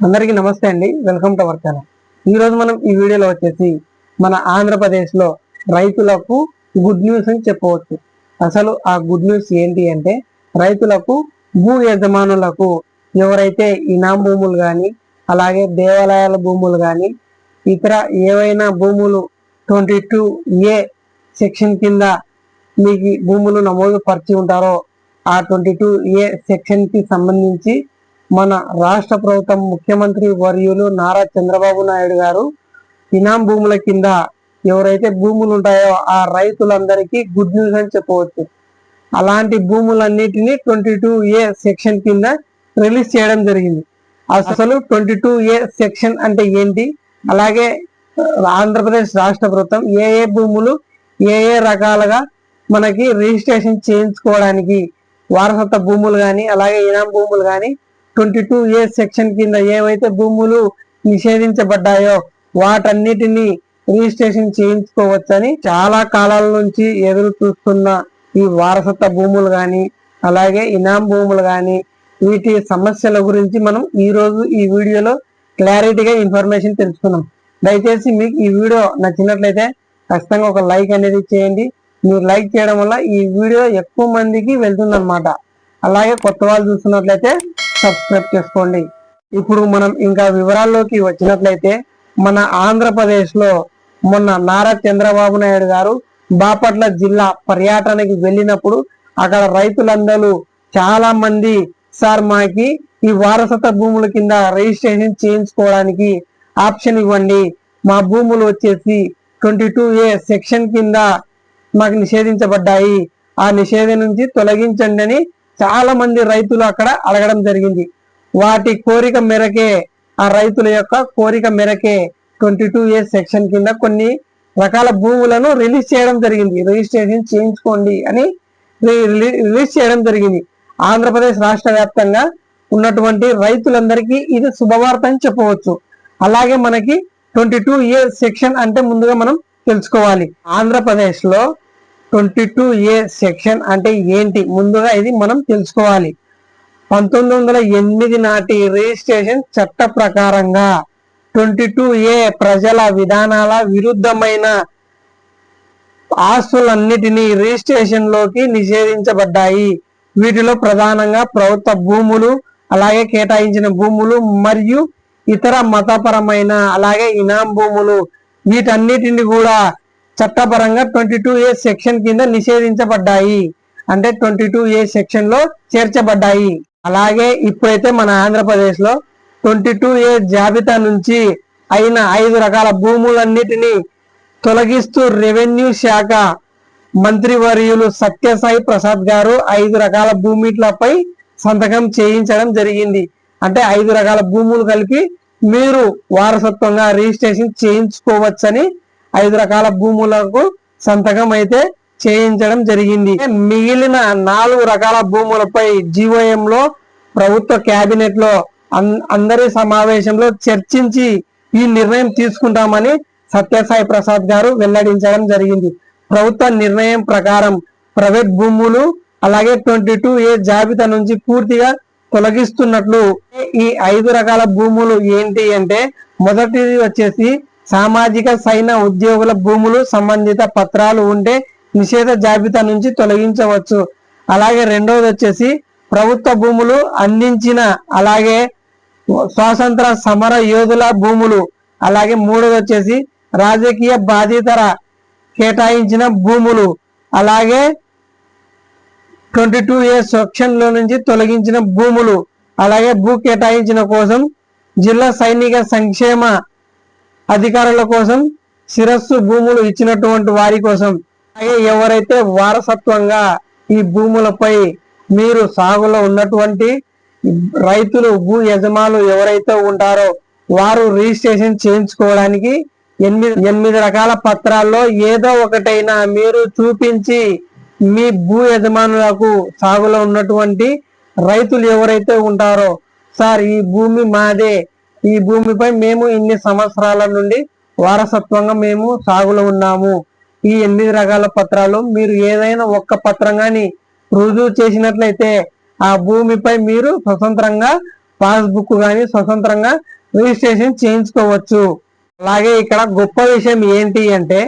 అందరికీ నమస్తే అండి, వెల్కమ్ టు అవర్ ఛానల్. ఈరోజు మనం ఈ వీడియోలో వచ్చేసి మన ఆంధ్రప్రదేశ్లో రైతులకు గుడ్ న్యూస్ అని చెప్పవచ్చు. అసలు ఆ గుడ్ న్యూస్ ఏంటి అంటే, రైతులకు భూ యజమానులకు ఎవరైతే ఇనాం భూములు కానీ, అలాగే దేవాలయాల భూములు కానీ, ఇతర ఏవైనా భూములు 22A సెక్షన్ కింద మీకు భూములు నమోదు పరిచి ఉంటారో, ఆ 22A సెక్షన్ కి సంబంధించి మన రాష్ట్ర ప్రభుత్వం ముఖ్యమంత్రి వర్యులు నారా చంద్రబాబు నాయుడు గారు ఇనాం భూముల కింద ఎవరైతే భూములు ఉంటాయో ఆ రైతులందరికీ గుడ్ న్యూస్ అని చెప్పవచ్చు. అలాంటి భూములన్నిటినీ 22A సెక్షన్ కింద రిలీజ్ చేయడం జరిగింది. అసలు 22A సెక్షన్ అంటే ఏంటి, అలాగే ఆంధ్రప్రదేశ్ రాష్ట్ర ప్రభుత్వం ఏ ఏ భూములు ఏ ఏ రకాలుగా మనకి రిజిస్ట్రేషన్ చేయించుకోవడానికి, వారసత్వ భూములు కానీ అలాగే ఇనాం భూములు కానీ 22A సెక్షన్ కింద ఏవైతే భూములు నిషేధించబడ్డాయో వాటన్నిటిని రిజిస్ట్రేషన్ చేయించుకోవచ్చని చాలా కాలాల నుంచి ఎదురు చూస్తున్న ఈ వారసత్వ భూములు కానీ అలాగే ఇనాం భూములు కానీ వీటి సమస్యల గురించి మనం ఈరోజు ఈ వీడియోలో క్లారిటీగా ఇన్ఫర్మేషన్ తెలుసుకున్నాం. దయచేసి మీకు ఈ వీడియో నచ్చినట్లయితే ఖచ్చితంగా ఒక లైక్ అనేది చేయండి. మీరు లైక్ చేయడం వల్ల ఈ వీడియో ఎక్కువ మందికి వెళ్తుందన్నమాట. అలాగే కొత్త వాళ్ళు చూస్తున్నట్లయితే సబ్స్క్రైబ్ చేసుకోండి. ఇప్పుడు మనం ఇంకా వివరాల్లోకి వచ్చినట్లయితే, మన ఆంధ్రప్రదేశ్ లో మొన్న నారా చంద్రబాబు నాయుడు గారు బాపట్ల జిల్లా పర్యటనకి వెళ్ళినప్పుడు అక్కడ రైతులందరూ చాలా మంది, సార్ మాకి ఈ వారసత్వ భూముల కింద రిజిస్ట్రేషన్ చేయించుకోవడానికి ఆప్షన్ ఇవ్వండి, మా భూములు వచ్చేసి 22A సెక్షన్ కింద మాకు నిషేధించబడ్డాయి, ఆ నిషేధం నుంచి తొలగించండి అని చాలా మంది రైతులు అక్కడ అడగడం జరిగింది. వాటి కోరిక మేరకే, ఆ రైతుల యొక్క కోరిక మేరకే 22A సెక్షన్ కింద కొన్ని రకాల భూములను రిలీజ్ చేయడం జరిగింది. రిజిస్ట్రేషన్ చేయించుకోండి అని రిలీజ్ చేయడం జరిగింది. ఆంధ్రప్రదేశ్ రాష్ట్ర వ్యాప్తంగా ఉన్నటువంటి రైతులందరికీ ఇది శుభవార్త అని చెప్పవచ్చు. అలాగే మనకి 22A సెక్షన్ అంటే ముందుగా మనం తెలుసుకోవాలి. ఆంధ్రప్రదేశ్ లో 22A సెక్షన్ అంటే ఏంటి, ముందుగా ఇది మనం తెలుసుకోవాలి. 1908 నాటి రిజిస్ట్రేషన్ చట్ట ప్రకారంగా 22A ప్రజల విధానాల విరుద్ధమైన ఆస్తులన్నిటినీ రిజిస్ట్రేషన్ లోకి నిషేధించబడ్డాయి. వీటిలో ప్రధానంగా ప్రభుత్వ భూములు, అలాగే కేటాయించిన భూములు మరియు ఇతర మతపరమైన అలాగే ఇనాం భూములు, వీటన్నిటిని కూడా చట్టపరంగా 22A సెక్షన్ కింద నిషేధించబడ్డాయి, అంటే 22A సెక్షన్ లో చేర్చబడ్డాయి. అలాగే ఇప్పుడైతే మన ఆంధ్రప్రదేశ్ లో 22A జాబితా నుంచి అయిన 5 రకాల భూములన్నిటినీ తొలగిస్తూ రెవెన్యూ శాఖ మంత్రివర్యులు సత్యసాయి ప్రసాద్ గారు 5 రకాల భూమిలపై సంతకం చేయించడం జరిగింది. అంటే 5 రకాల భూములు కలిపి మీరు వారసత్వంగా రిజిస్ట్రేషన్ చేయించుకోవచ్చని 5 రకాల భూములకు సంతకం అయితే చేయించడం జరిగింది. మిగిలిన 4 రకాల భూములపై GOM లో ప్రభుత్వ కేబినెట్ లో అందరి సమావేశంలో చర్చించి ఈ నిర్ణయం తీసుకుంటామని సత్యసాయి ప్రసాద్ గారు వెల్లడించడం జరిగింది. ప్రభుత్వ నిర్ణయం ప్రకారం ప్రైవేట్ భూములు అలాగే 22A జాబితా నుంచి పూర్తిగా తొలగిస్తున్నట్లు. ఈ 5 రకాల భూములు ఏంటి అంటే, మొదటిది వచ్చేసి సామాజిక సైన్య ఉద్యోగుల భూములు సంబంధిత పత్రాలు ఉంటే నిషేధ జాబితా నుంచి తొలగించవచ్చు. అలాగే రెండవది వచ్చేసి ప్రభుత్వ భూములు అందించిన అలాగే స్వాతంత్ర సమర యోధుల భూములు. అలాగే మూడవది వచ్చేసి రాజకీయ బాధితర కేటాయించిన భూములు. అలాగే 22A సెక్షన్ లో నుంచి తొలగించిన భూములు. అలాగే భూ కేటాయించిన కోసం జిల్లా సైనిక సంక్షేమ అధికారుల కోసం శిరస్సు భూములు ఇచ్చినటువంటి వారి కోసం. అలాగే ఎవరైతే వారసత్వంగా ఈ భూములపై మీరు సాగులో ఉన్నటువంటి రైతులు, భూ యజమానులు ఎవరైతే ఉంటారో వారు రిజిస్ట్రేషన్ చేయించుకోవడానికి 8 రకాల పత్రాల్లో ఏదో ఒకటైనా మీరు చూపించి మీ భూ యజమానులకు సాగులో ఉన్నటువంటి రైతులు ఎవరైతే ఉంటారో, సార్ ఈ భూమి మాదే, ఈ భూమిపై మేము ఇన్ని సంవత్సరాల నుండి వారసత్వంగా మేము సాగులో ఉన్నాము, ఈ 8 రకాల పత్రాలు మీరు ఏదైనా ఒక్క పత్రం కానీ రుజువు చేసినట్లయితే ఆ భూమిపై మీరు స్వతంత్రంగా పాస్బుక్ కానీ స్వతంత్రంగా రిజిస్ట్రేషన్ చేయించుకోవచ్చు. అలాగే ఇక్కడ గొప్ప విషయం ఏంటి అంటే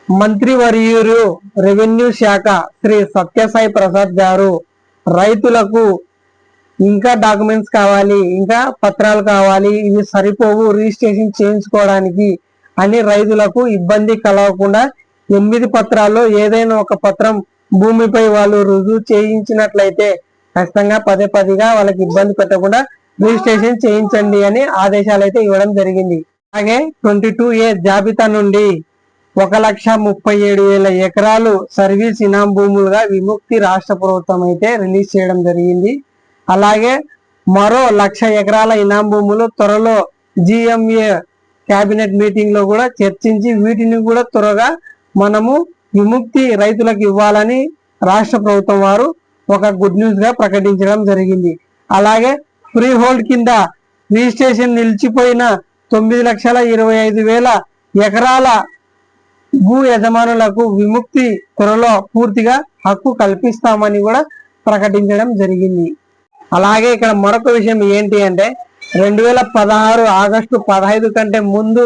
మంత్రివర్యులు రెవెన్యూ శాఖ శ్రీ సత్యసాయి ప్రసాద్ గారు రైతులకు ఇంకా డాక్యుమెంట్స్ కావాలి, ఇంకా పత్రాలు కావాలి, ఇవి సరిపోవు రిజిస్ట్రేషన్ చేయించుకోవడానికి అని రైతులకు ఇబ్బంది కలగకుండా 8 పత్రాల్లో ఏదైనా ఒక పత్రం భూమిపై వాళ్ళు రుజువు చేయించినట్లయితే ఖచ్చితంగా పదేగా వాళ్ళకి ఇబ్బంది పెట్టకుండా రిజిస్ట్రేషన్ చేయించండి అని ఆదేశాలు అయితే ఇవ్వడం జరిగింది. అలాగే 22A జాబితా నుండి 1,37,000 ఎకరాలు సర్వీస్ ఇనాం భూములుగా విముక్తి రాష్ట్ర ప్రభుత్వం అయితే రిలీజ్ చేయడం జరిగింది. అలాగే మరో 1,00,000 ఎకరాల ఇనాం భూములు త్వరలో GMA కేబినెట్ మీటింగ్ లో కూడా చర్చించి వీటిని కూడా త్వరగా మనము విముక్తి రైతులకు ఇవ్వాలని రాష్ట్ర ప్రభుత్వం వారు ఒక గుడ్ న్యూస్ గా ప్రకటించడం జరిగింది. అలాగే ఫ్రీ హోల్డ్ కింద రిజిస్ట్రేషన్ నిలిచిపోయిన 9,25,000 ఎకరాల భూ యజమానులకు విముక్తి త్వరలో పూర్తిగా హక్కు కల్పిస్తామని కూడా ప్రకటించడం జరిగింది. అలాగే ఇక్కడ మరొక విషయం ఏంటి అంటే 2016 ఆగస్టు 15 కంటే ముందు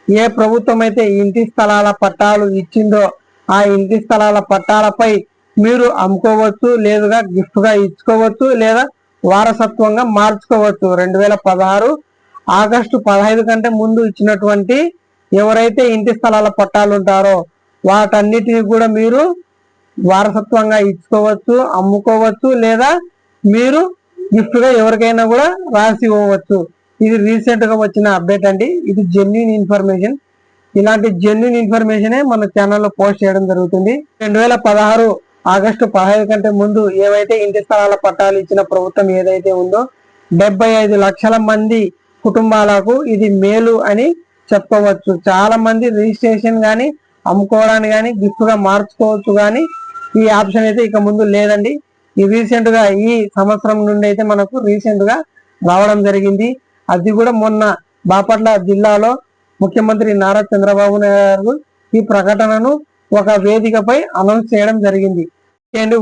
ఏ ప్రభుత్వం అయితే ఇంటి స్థలాల పట్టాలు ఇచ్చిందో ఆ ఇంటి స్థలాల పట్టాలపై మీరు అమ్ముకోవచ్చు, లేదుగా గిఫ్ట్ గా ఇచ్చుకోవచ్చు, లేదా వారసత్వంగా మార్చుకోవచ్చు. 2016 ఆగస్టు 15 కంటే ముందు ఇచ్చినటువంటి ఎవరైతే ఇంటి స్థలాల పట్టాలు ఉంటారో వాటన్నిటిని కూడా మీరు వారసత్వంగా ఇచ్చుకోవచ్చు, అమ్ముకోవచ్చు, లేదా మీరు గిఫ్ట్ గా ఎవరికైనా కూడా రాసి ఇవ్వవచ్చు. ఇది రీసెంట్ గా వచ్చిన అప్డేట్ అండి. ఇది జెన్యూన్ ఇన్ఫర్మేషన్. ఇలాంటి జెన్యూన్ ఇన్ఫర్మేషనే మన ఛానల్లో పోస్ట్ చేయడం జరుగుతుంది. 2016 ఆగస్టు 15 కంటే ముందు ఏవైతే ఇంటి స్థలాల పట్టాలు ఇచ్చిన ప్రభుత్వం ఏదైతే ఉందో 75 లక్షల మంది కుటుంబాలకు ఇది మేలు అని చెప్పవచ్చు. చాలా మంది రిజిస్ట్రేషన్ గాని అమ్ముకోవడానికి కానీ గిఫ్ట్ గా మార్చుకోవచ్చు, కానీ ఈ ఆప్షన్ అయితే ఇక ముందు లేదండి. ఈ రీసెంట్ గా ఈ సంవత్సరం నుండి అయితే మనకు రీసెంట్ గా రావడం జరిగింది. అది కూడా మొన్న బాపట్ల జిల్లాలో ముఖ్యమంత్రి నారా చంద్రబాబు నాయుడు ఈ ప్రకటనను ఒక వేదికపై అనౌన్స్ చేయడం జరిగింది.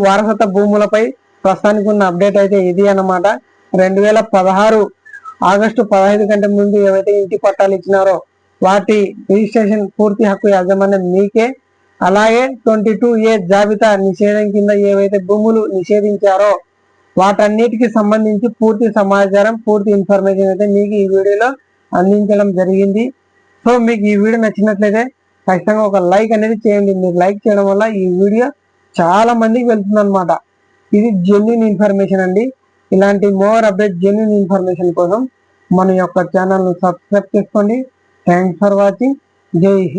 వారసత్వ భూములపై ప్రస్తుతానికి ఉన్న అప్డేట్ అయితే ఇది అన్నమాట. 2016 ఆగస్టు 15 కంటే ముందు ఏవైతే ఇంటి పట్టాలు ఇచ్చినారో వాటి రిజిస్ట్రేషన్ పూర్తి హక్కు యాజమాన్యం మీకే. అలాగే 22A జాబితా నిషేధం కింద ఏవైతే భూములు నిషేధించారో వాటన్నిటికి సంబంధించి పూర్తి సమాచారం, పూర్తి ఇన్ఫర్మేషన్ అయితే మీకు ఈ వీడియోలో అందించడం జరిగింది. సో మీకు ఈ వీడియో నచ్చినట్లయితే ఖచ్చితంగా ఒక లైక్ అనేది చేయండి. మీరు లైక్ చేయడం వల్ల ఈ వీడియో చాలా మందికి వెళ్తుంది అనమాట. ఇది జెన్యూన్ ఇన్ఫర్మేషన్ అండి. ఇలాంటి మోర్ అప్డేట్ జెన్యూన్ ఇన్ఫర్మేషన్ కోసం మన యొక్క ఛానల్ ను సబ్స్క్రైబ్ చేసుకోండి. Thanks for watching. జై హింద్.